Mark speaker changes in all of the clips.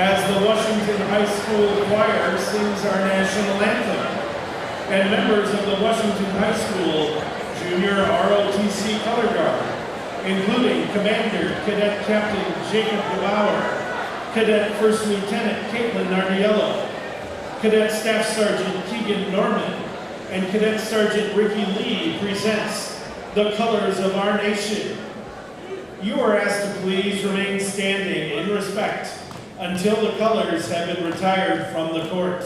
Speaker 1: as the Washington High School Choir sings our national anthem, and members of the Washington High School Junior ROTC Color Guard, including Commander Cadet Captain Jacob Bauer, Cadet First Lieutenant Caitlin Nardiello, Cadet Staff Sergeant Keegan Norman, and Cadet Sergeant Ricky Lee presents the colors of our nation. You are asked to please remain standing in respect until the colors have been retired from the court.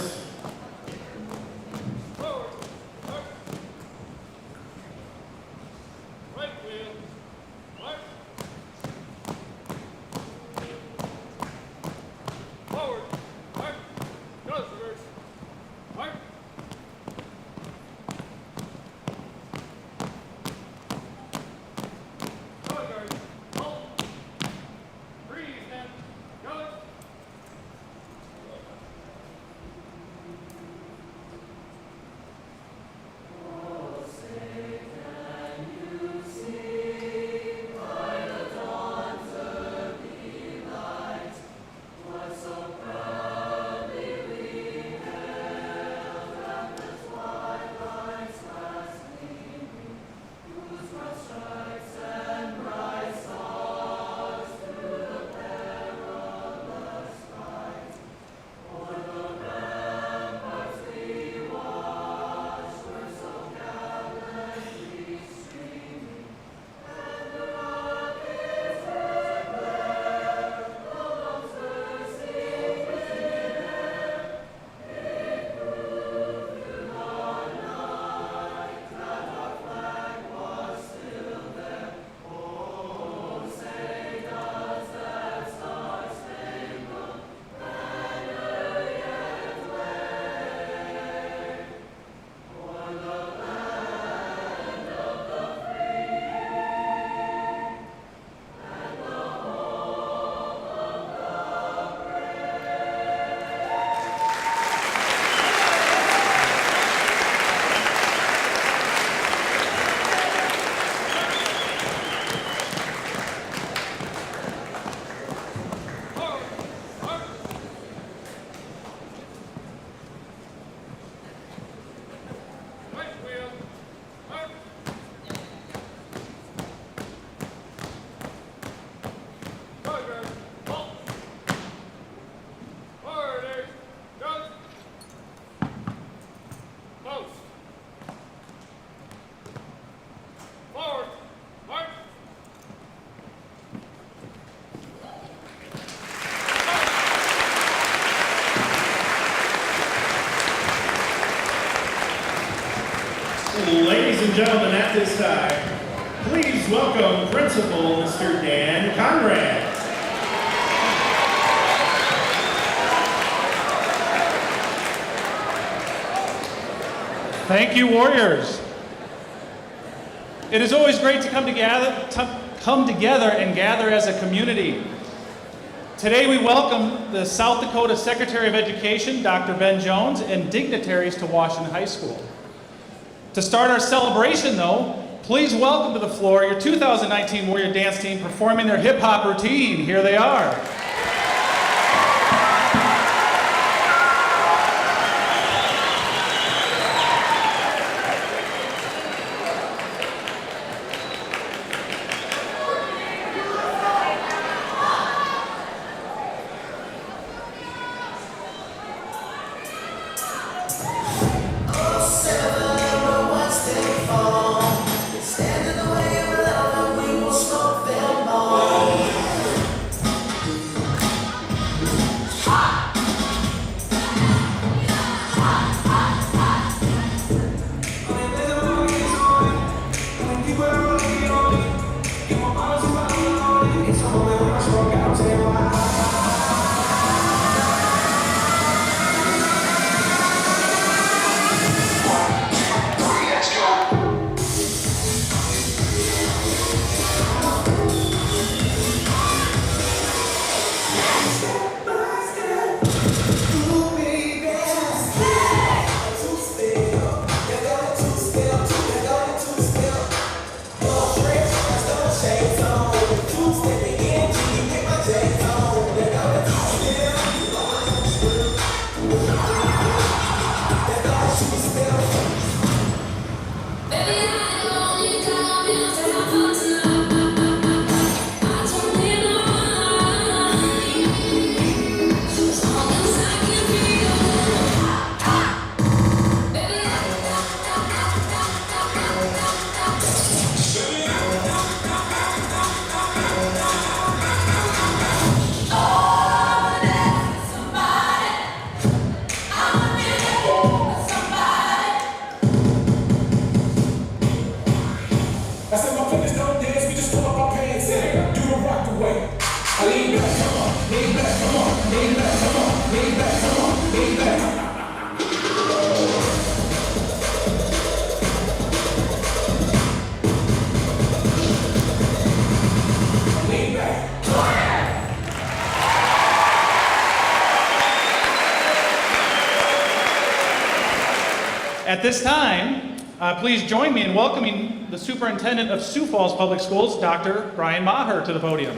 Speaker 1: Ladies and gentlemen, at this time, please welcome Principal Mr. Dan Conrad.
Speaker 2: Thank you, Warriors. It is always great to come together and gather as a community. Today we welcome the South Dakota Secretary of Education, Dr. Ben Jones, and dignitaries to Washington High School. To start our celebration, though, please welcome to the floor your 2019 Warrior Dance Team performing their hip-hop routine. Here they are.
Speaker 3: Two stepping in, you get my J-Zone.
Speaker 2: At this time, please join me in welcoming the Superintendent of Sioux Falls Public Schools, Dr. Brian Maher, to the podium.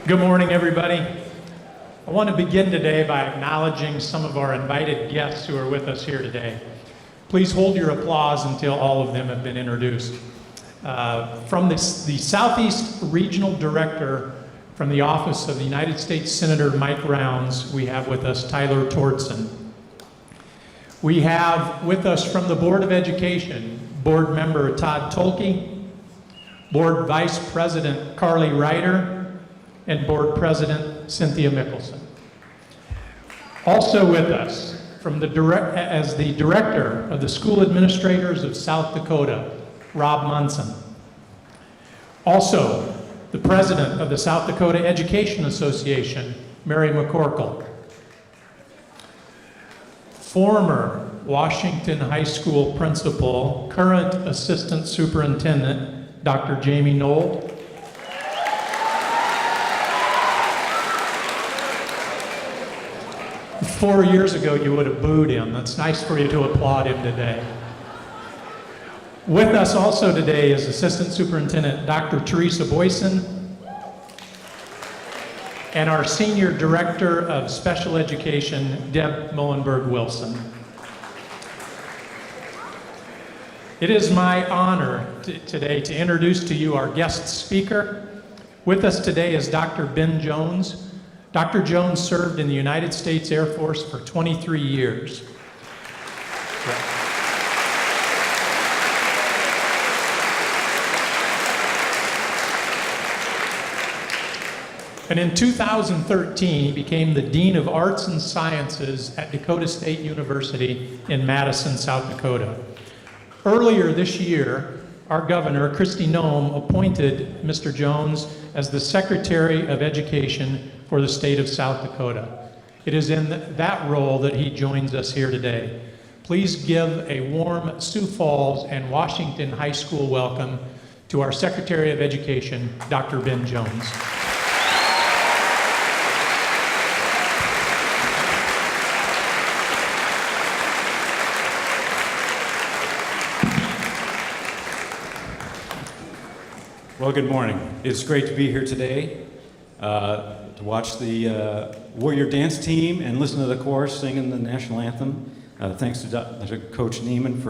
Speaker 3: Good morning, everybody. I want to begin today by acknowledging some of our invited guests who are with us here today. Please hold your applause until all of them have been introduced. From the Southeast Regional Director from the Office of the United States Senator Mike Rounds, we have with us Tyler Tortson. We have with us from the Board of Education, Board Member Todd Tolke, Board Vice President Carly Ryder, and Board President Cynthia Mickelson. Also with us as the Director of the School Administrators of South Dakota, Rob Munson. Also, the President of the South Dakota Education Association, Mary McCorkle. Former Washington High School Principal, current Assistant Superintendent, Dr. Jamie Knoll. 4 years ago, you would have booed him. It's nice for you to applaud him today. With us also today is Assistant Superintendent Dr. Teresa Boyson and our Senior Director of Special Education, Deb Mullenberg-Wilson. It is my honor today to introduce to you our guest speaker. With us today is Dr. Ben Jones. Dr. Jones served in the United States Air Force for 23 years. And in 2013, he became the Dean of Arts and Sciences at Dakota State University in Madison, South Dakota. Earlier this year, our governor, Kristi Noem, appointed Mr. Jones as the Secretary of Education for the state of South Dakota. It is in that role that he joins us here today. Please give a warm Sioux Falls and Washington High School welcome to our Secretary of Education, Dr. Ben Jones.
Speaker 4: Well, good morning. It's great to be here today to watch the Warrior Dance Team and listen to the chorus singing the national anthem. Thanks to Coach Neiman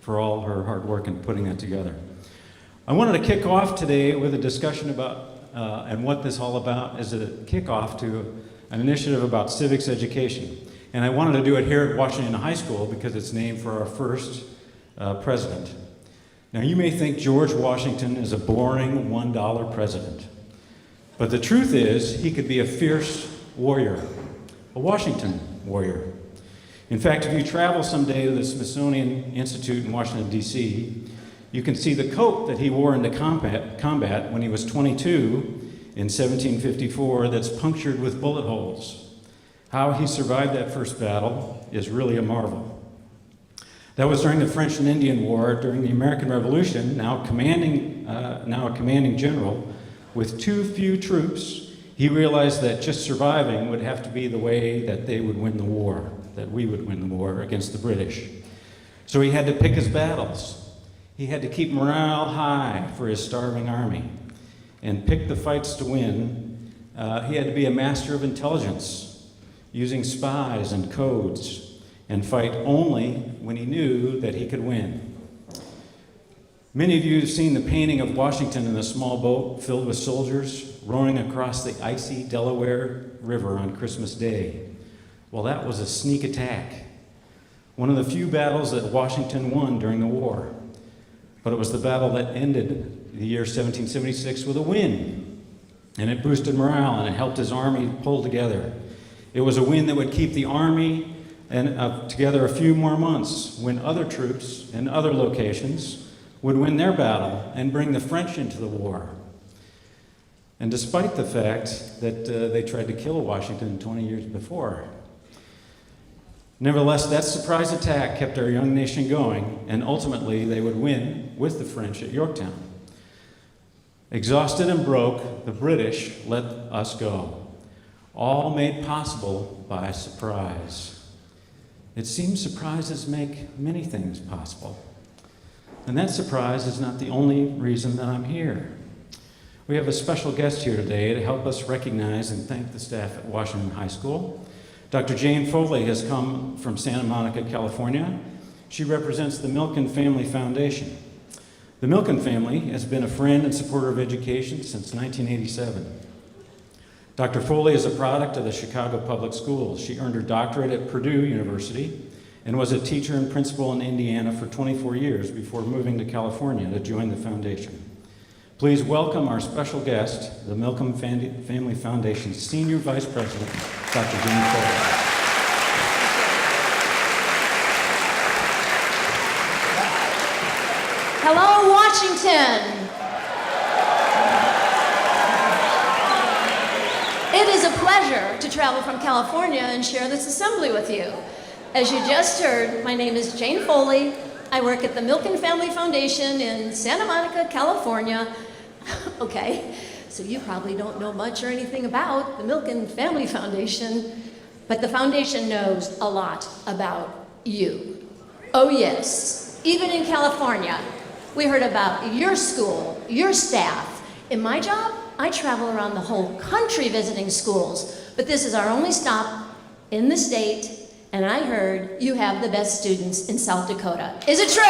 Speaker 4: for all her hard work in putting that together. I wanted to kick off today with a discussion about and what this is all about is a kickoff to an initiative about civics education. And I wanted to do it here at Washington High School because it's named for our first president. Now, you may think George Washington is a boring $1 president, but the truth is he could be a fierce warrior, a Washington warrior. In fact, if you travel someday to the Smithsonian Institute in Washington, D.C., you can see the coat that he wore into combat when he was 22 in 1754 that's punctured with bullet holes. How he survived that first battle is really a marvel. That was during the French and Indian War, during the American Revolution, now a commanding general. With too few troops, he realized that just surviving would have to be the way that they would win the war, that we would win the war against the British. So he had to pick his battles. He had to keep morale high for his starving army and pick the fights to win. He had to be a master of intelligence, using spies and codes, and fight only when he knew that he could win. Many of you have seen the painting of Washington in a small boat filled with soldiers rowing across the icy Delaware River on Christmas Day. Well, that was a sneak attack, one of the few battles that Washington won during the war. But it was the battle that ended the year 1776 with a win, and it boosted morale and it helped his army pull together. It was a win that would keep the army together a few more months when other troops in other locations would win their battle and bring the French into the war. And despite the fact that they tried to kill Washington 20 years before. Nevertheless, that surprise attack kept our young nation going, and ultimately they would win with the French at Yorktown. Exhausted and broke, the British let us go. all made possible by surprise. It seems surprises make many things possible. And that surprise is not the only reason that I'm here. We have a special guest here today to help us recognize and thank the staff at Washington High School. Dr. Jane Foley has come from Santa Monica, California. She represents the Milken Family Foundation. The Milken family has been a friend and supporter of education since 1987. Dr. Foley is a product of the Chicago Public Schools. She earned her doctorate at Purdue University and was a teacher and principal in Indiana for 24 years before moving to California to join the foundation. Please welcome our special guest, the Milken Family Foundation's Senior Vice President, Dr. Jane Foley.
Speaker 5: Hello, Washington. It is a pleasure to travel from California and share this assembly with you. As you just heard, my name is Jane Foley. I work at the Milken Family Foundation in Santa Monica, California. Okay, so you probably don't know much or anything about the Milken Family Foundation, but the foundation knows a lot about you. Oh yes, even in California, we heard about your school, your staff. In my job, I travel around the whole country visiting schools, but this is our only stop in the state, and I heard you have the best students in South Dakota. Is it true?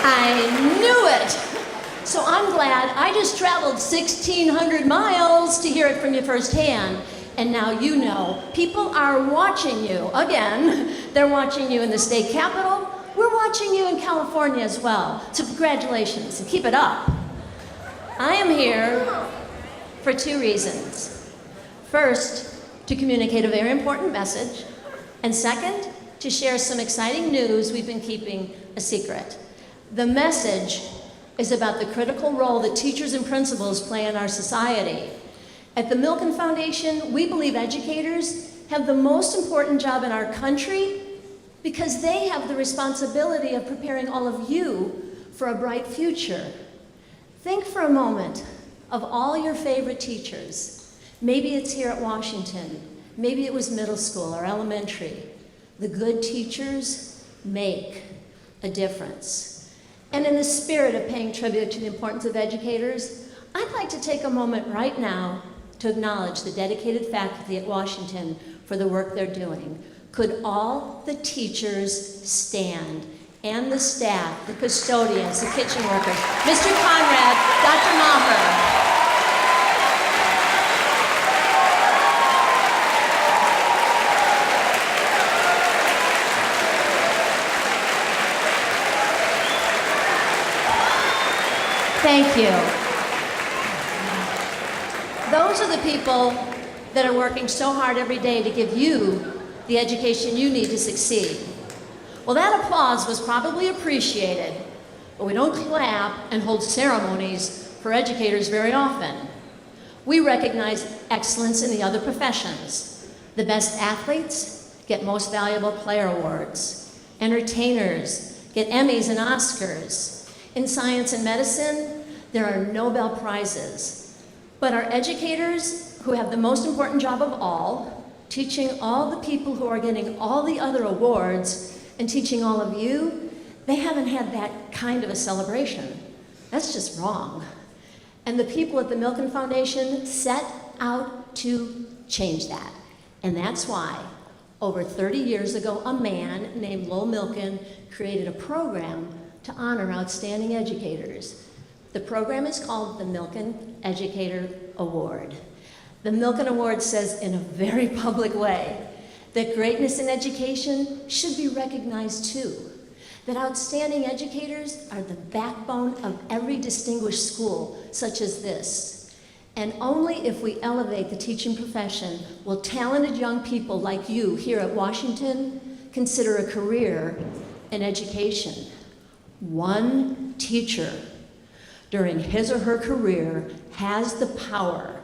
Speaker 5: I knew it. So I'm glad I just traveled 1,600 miles to hear it from you firsthand. And now you know, people are watching you. Again, they're watching you in the state capitol. We're watching you in California as well. So congratulations and keep it up. I am here for two reasons. First, to communicate a very important message. And second, to share some exciting news we've been keeping a secret. The message is about the critical role that teachers and principals play in our society. At the Milken Foundation, we believe educators have the most important job in our country because they have the responsibility of preparing all of you for a bright future. Think for a moment of all your favorite teachers. Maybe it's here at Washington. Maybe it was middle school or elementary. The good teachers make a difference. And in the spirit of paying tribute to the importance of educators, I'd like to take a moment right now to acknowledge the dedicated faculty at Washington for the work they're doing. Could all the teachers stand, and the staff, the custodians, the kitchen workers, Mr. Conrad, Dr. Maher. Thank you. Those are the people that are working so hard every day to give you the education you need to succeed. Well, that applause was probably appreciated, but we don't clap and hold ceremonies for educators very often. We recognize excellence in the other professions. The best athletes get Most Valuable Player awards. Entertainers get Emmys and Oscars. In science and medicine, there are Nobel Prizes. But our educators, who have the most important job of all, teaching all the people who are getting all the other awards and teaching all of you, they haven't had that kind of a celebration. That's just wrong. And the people at the Milken Foundation set out to change that. And that's why, over 30 years ago, a man named Lowell Milken created a program to honor outstanding educators. The program is called the Milken Educator Award. The Milken Award says in a very public way that greatness in education should be recognized too, that outstanding educators are the backbone of every distinguished school such as this. And only if we elevate the teaching profession will talented young people like you here at Washington consider a career in education. One teacher during his or her career has the power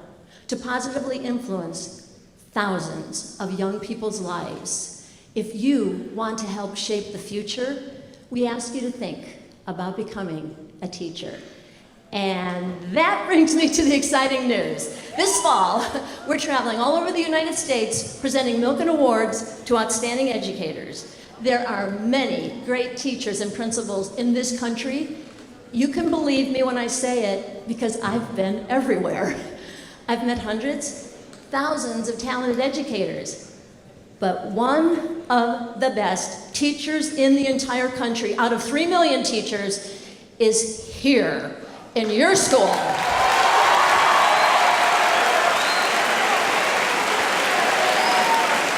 Speaker 5: to positively influence thousands of young people's lives. If you want to help shape the future, we ask you to think about becoming a teacher. And that brings me to the exciting news. This fall, we're traveling all over the United States presenting Milken Awards to outstanding educators. There are many great teachers and principals in this country. You can believe me when I say it because I've been everywhere. I've met hundreds, thousands of talented educators. But one of the best teachers in the entire country, out of 3 million teachers, is here in your school.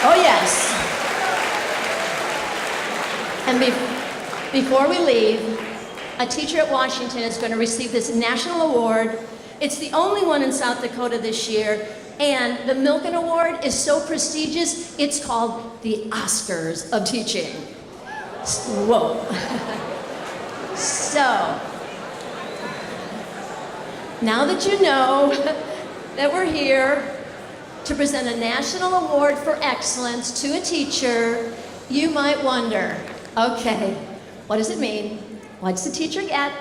Speaker 5: Oh yes. And before we leave, a teacher at Washington is going to receive this national award. It's the only one in South Dakota this year, and the Milken Award is so prestigious, it's called the Oscars of teaching. Whoa. So, now that you know that we're here to present a national award for excellence to a teacher, you might wonder, okay, what does it mean? What does the teacher get?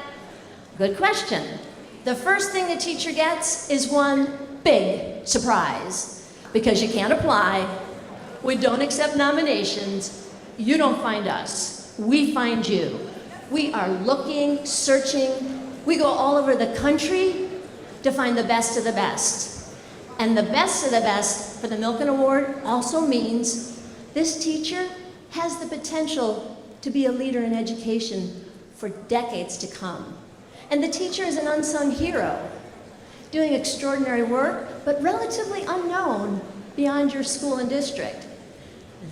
Speaker 5: Good question. The first thing the teacher gets is one big surprise, because you can't apply, we don't accept nominations, you don't find us, we find you. We are looking, searching, we go all over the country to find the best of the best. And the best of the best for the Milken Award also means this teacher has the potential to be a leader in education for decades to come. And the teacher is an unsung hero, doing extraordinary work, but relatively unknown beyond your school and district.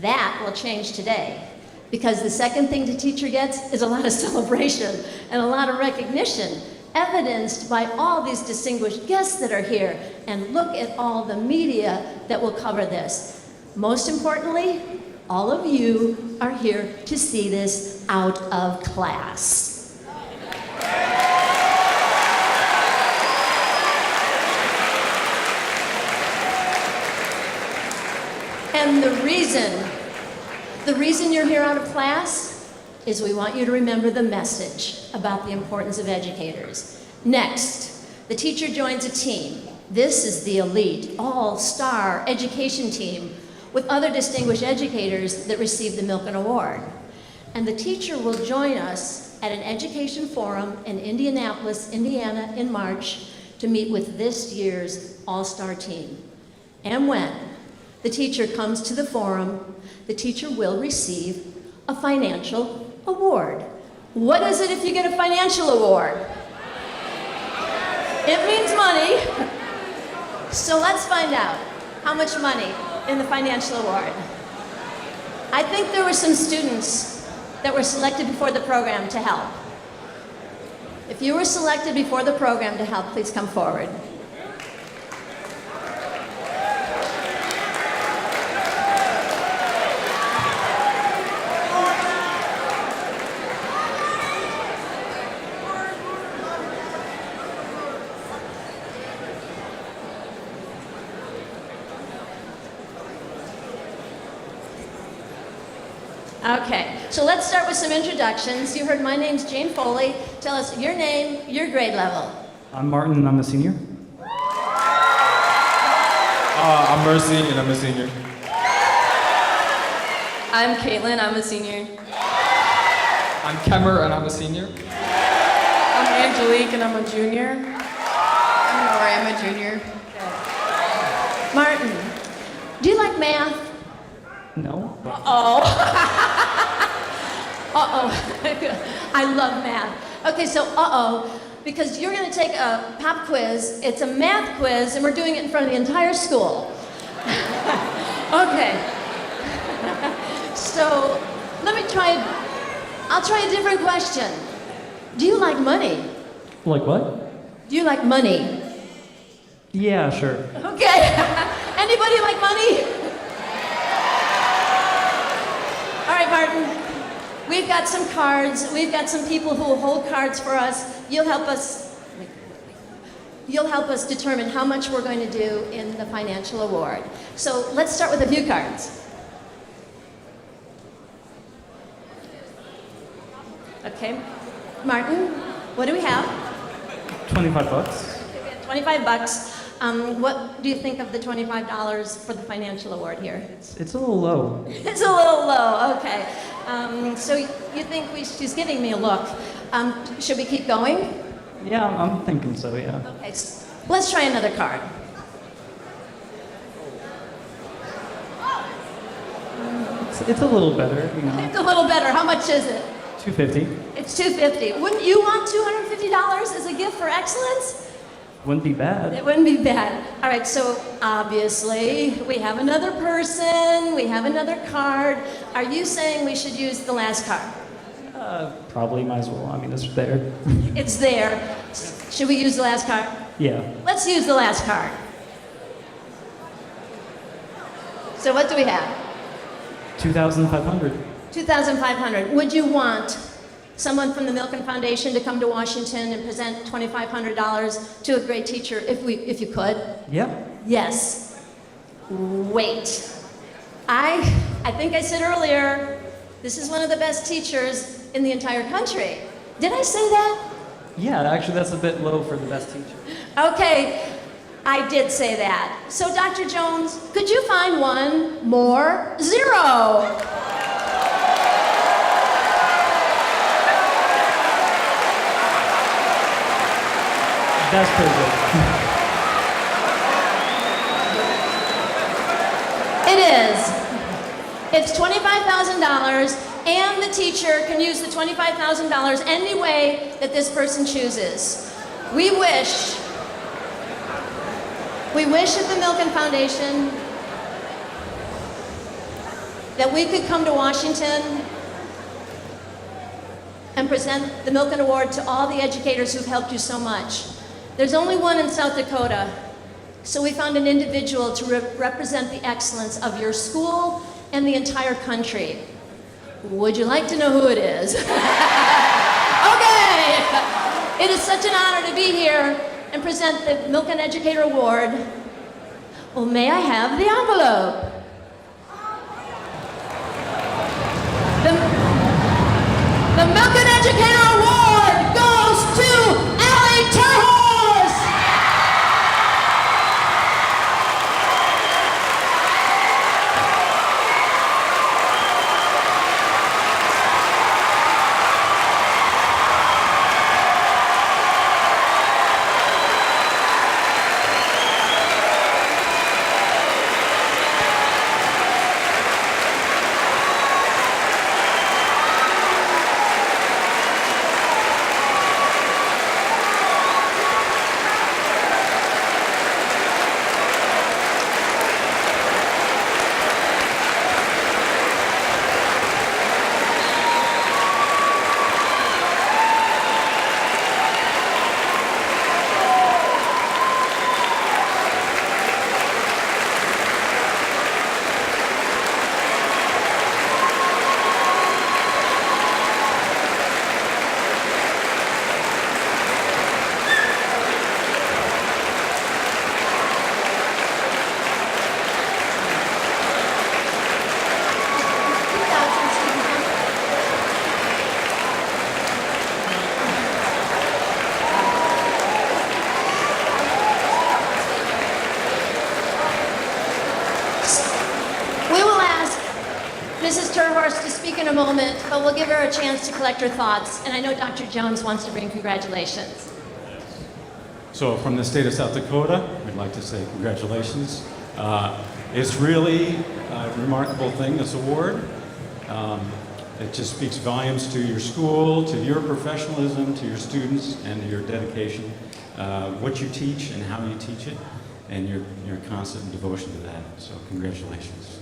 Speaker 5: That will change today, because the second thing the teacher gets is a lot of celebration and a lot of recognition, evidenced by all these distinguished guests that are here. And look at all the media that will cover this. Most importantly, all of you are here to see this out of class. And the reason you're here out of class is we want you to remember the message about the importance of educators. Next, the teacher joins a team. This is the elite, all-star education team with other distinguished educators that receive the Milken Award. And the teacher will join us at an education forum in Indianapolis, Indiana in March to meet with this year's all-star team. And when the teacher comes to the forum, the teacher will receive a financial award. What is it if you get a financial award? It means money. So let's find out how much money in the financial award. I think there were some students that were selected before the program to help. If you were selected before the program to help, please come forward. Okay, so let's start with some introductions. You heard my name's Jane Foley. Tell us your name, your grade level.
Speaker 6: I'm Martin, and I'm a senior.
Speaker 7: I'm Mercy, and I'm a senior.
Speaker 8: I'm Caitlin, I'm a senior.
Speaker 7: I'm Kemmer, and I'm a senior.
Speaker 8: I'm Angelique, and I'm a junior. I'm Lori, I'm a junior.
Speaker 5: Martin, do you like math?
Speaker 6: No.
Speaker 5: Uh-oh. Uh-oh. I love math. Okay, so uh-oh, because you're going to take a pop quiz. It's a math quiz, and we're doing it in front of the entire school. Okay. So I'll try a different question. Do you like money?
Speaker 6: Like what?
Speaker 5: Do you like money?
Speaker 6: Yeah, sure.
Speaker 5: Okay. Anybody like money? All right, Martin. We've got some cards. We've got some people who will hold cards for us. You'll help us determine how much we're going to do in the financial award. So let's start with a few cards. Okay. Martin, what do we have?
Speaker 6: 25 bucks.
Speaker 5: We have 25 bucks. What do you think of the $25 for the financial award here?
Speaker 6: It's a little low.
Speaker 5: It's a little low, okay. So you think she's giving me a look. Should we keep going?
Speaker 6: Yeah, I'm thinking so, yeah.
Speaker 5: Okay, let's try another card.
Speaker 6: It's a little better, you know.
Speaker 5: It's a little better. How much is it?
Speaker 6: $250.
Speaker 5: It's $250. Wouldn't you want $250 as a gift for excellence?
Speaker 6: Wouldn't be bad.
Speaker 5: It wouldn't be bad. All right, so obviously we have another person, we have another card. Are you saying we should use the last card?
Speaker 6: Probably might as well. I mean, it's there.
Speaker 5: It's there. Should we use the last card?
Speaker 6: Yeah.
Speaker 5: Let's use the last card. So what do we have?
Speaker 6: 2,500.
Speaker 5: 2,500. Would you want someone from the Milken Foundation to come to Washington and present $2,500 to a great teacher if you could?
Speaker 6: Yeah.
Speaker 5: Yes. Wait. I think I said earlier, this is one of the best teachers in the entire country. Did I say that?
Speaker 6: Yeah, actually, that's a bit low for the best teacher.
Speaker 5: Okay, I did say that. So, Dr. Jones, could you find one more? 0.
Speaker 6: That's pretty good.
Speaker 5: It is. It's $25,000, and the teacher can use the $25,000 any way that this person chooses. We wish at the Milken Foundation that we could come to Washington and present the Milken Award to all the educators who've helped you so much. There's only one in South Dakota, so we found an individual to represent the excellence of your school and the entire country. Would you like to know who it is? Okay! It is such an honor to be here and present the Milken Educator Award. Well, may I have the envelope? The Milken Educator Award goes to Allie Terhorst! Mrs. Terhorst to speak in a moment, but we'll give her a chance to collect her thoughts. And I know Dr. Jones wants to bring congratulations.
Speaker 4: So from the state of South Dakota, we'd like to say congratulations. It's really a remarkable thing, this award. It just speaks volumes to your school, to your professionalism, to your students, and to your dedication, what you teach and how you teach it, and your constant devotion to that. So congratulations.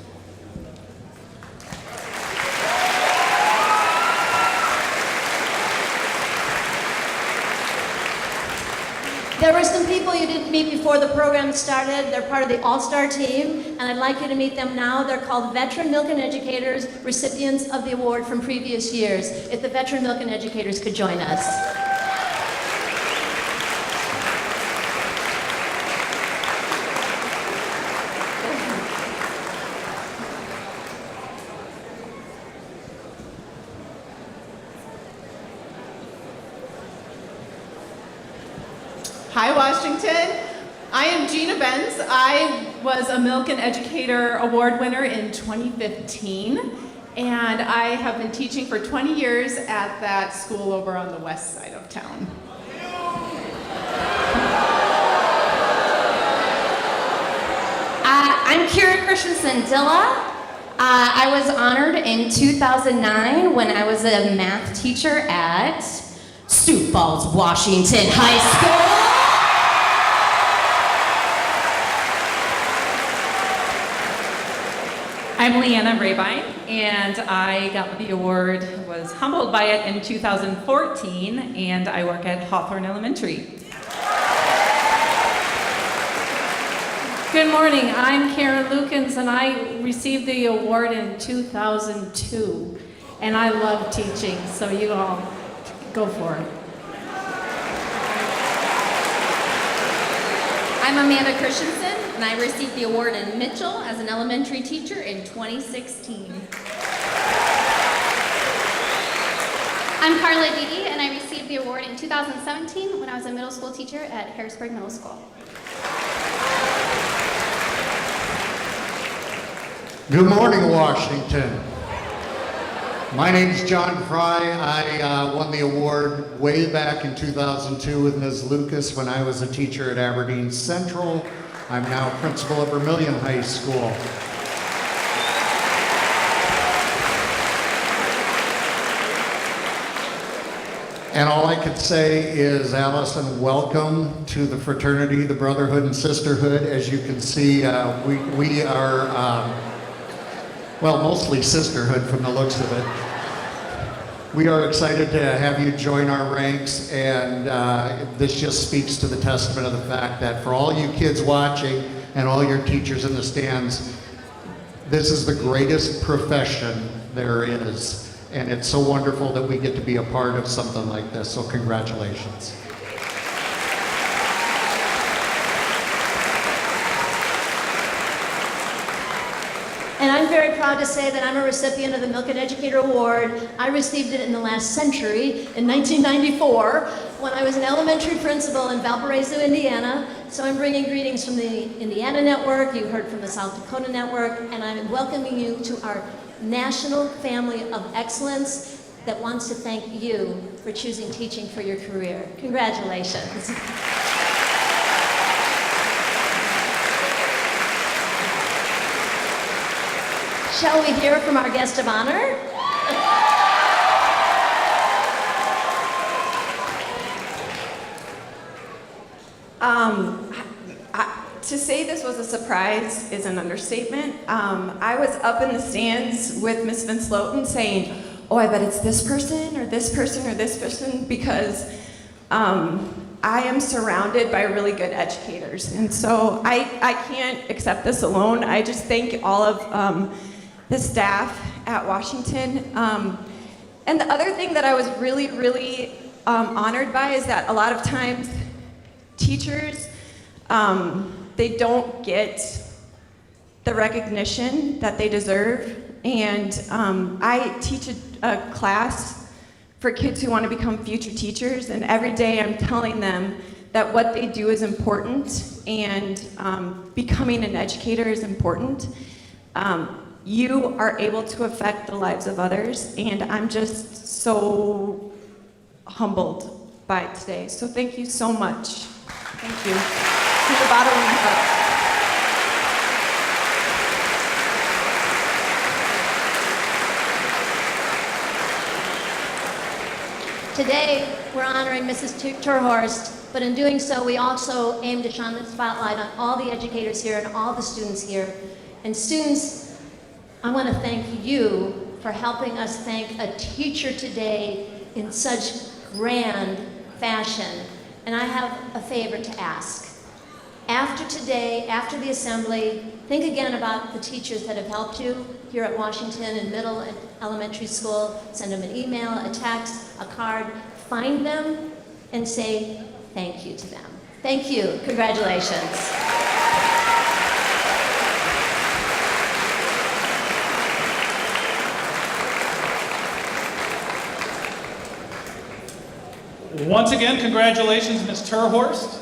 Speaker 5: There were some people you didn't meet before the program started. They're part of the All-Star team, and I'd like you to meet them now. They're called Veteran Milken Educators, recipients of the award from previous years. If the Veteran Milken Educators could join us.
Speaker 9: Hi, Washington. I am Gina Benz. I was a Milken Educator Award winner in 2015, and I have been teaching for 20 years at that school over on the west side of town.
Speaker 10: I'm Kira Christensen-Dilla. I was honored in 2009 when I was a math teacher at Sioux Falls, Washington High School.
Speaker 11: I'm Leanna Rabine, and I got the award, was humbled by it in 2014, and I work at Hawthorne Elementary.
Speaker 12: Good morning, I'm Karen Lukens, and I received the award in 2002, and I love teaching, so you all go for it.
Speaker 10: I'm Amanda Christensen, and I received the award in Mitchell as an elementary teacher in 2016.
Speaker 13: I'm Carla Dede, and I received the award in 2017 when I was a middle school teacher at Harrisburg Middle School.
Speaker 14: Good morning, Washington. My name's John Fry. I won the award way back in 2002 with Ms. Lucas when I was a teacher at Aberdeen Central. I'm now principal at Vermilion High School. And all I could say is, Alison, welcome to the fraternity, the brotherhood and sisterhood. As you can see, we are, well, mostly sisterhood from the looks of it. We are excited to have you join our ranks, and this just speaks to the testament of the fact that for all you kids watching and all your teachers in the stands, this is the greatest profession there is. And it's so wonderful that we get to be a part of something like this, so congratulations.
Speaker 5: And I'm very proud to say that I'm a recipient of the Milken Educator Award. I received it in the last century, in 1994, when I was an elementary principal in Valparaiso, Indiana. So I'm bringing greetings from the Indiana Network, you heard from the South Dakota Network, and I'm welcoming you to our national family of excellence that wants to thank you for choosing teaching for your career. Congratulations. Shall we hear from our guest of honor?
Speaker 8: To say this was a surprise is an understatement. I was up in the stands with Miss Vince Lowton saying, oh, I bet it's this person or this person or this person, because I am surrounded by really good educators. And so I can't accept this alone. I just thank all of the staff at Washington. And the other thing that I was really, really honored by is that a lot of times teachers, they don't get the recognition that they deserve. And I teach a class for kids who want to become future teachers, and every day I'm telling them that what they do is important, and becoming an educator is important. You are able to affect the lives of others, and I'm just so humbled by it today. So thank you so much. Thank you. From the bottom of my heart.
Speaker 5: Today, we're honoring Mrs. Horst, but in doing so, we also aim to shine the spotlight on all the educators here and all the students here. And students, I want to thank you for helping us thank a teacher today in such grand fashion. And I have a favor to ask. After today, after the assembly, think again about the teachers that have helped you here at Washington in middle and elementary school. Send them an email, a text, a card. Find them and say thank you to them. Thank you. Congratulations.
Speaker 2: Once again, congratulations, Ms. Horst.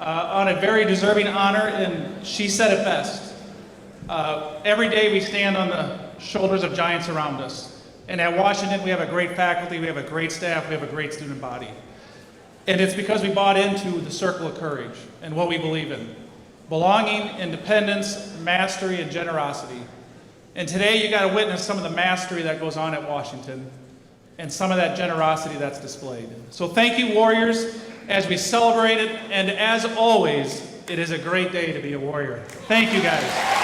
Speaker 2: on a very deserving honor, and she said it best. Every day we stand on the shoulders of giants around us. And at Washington, we have a great faculty, we have a great staff, we have a great student body. And it's because we bought into the circle of courage and what we believe in. Belonging, independence, mastery, and generosity. And today you got to witness some of the mastery that goes on at Washington and some of that generosity that's displayed. So thank you, Warriors, as we celebrate it. And as always, it is a great day to be a Warrior. Thank you, guys.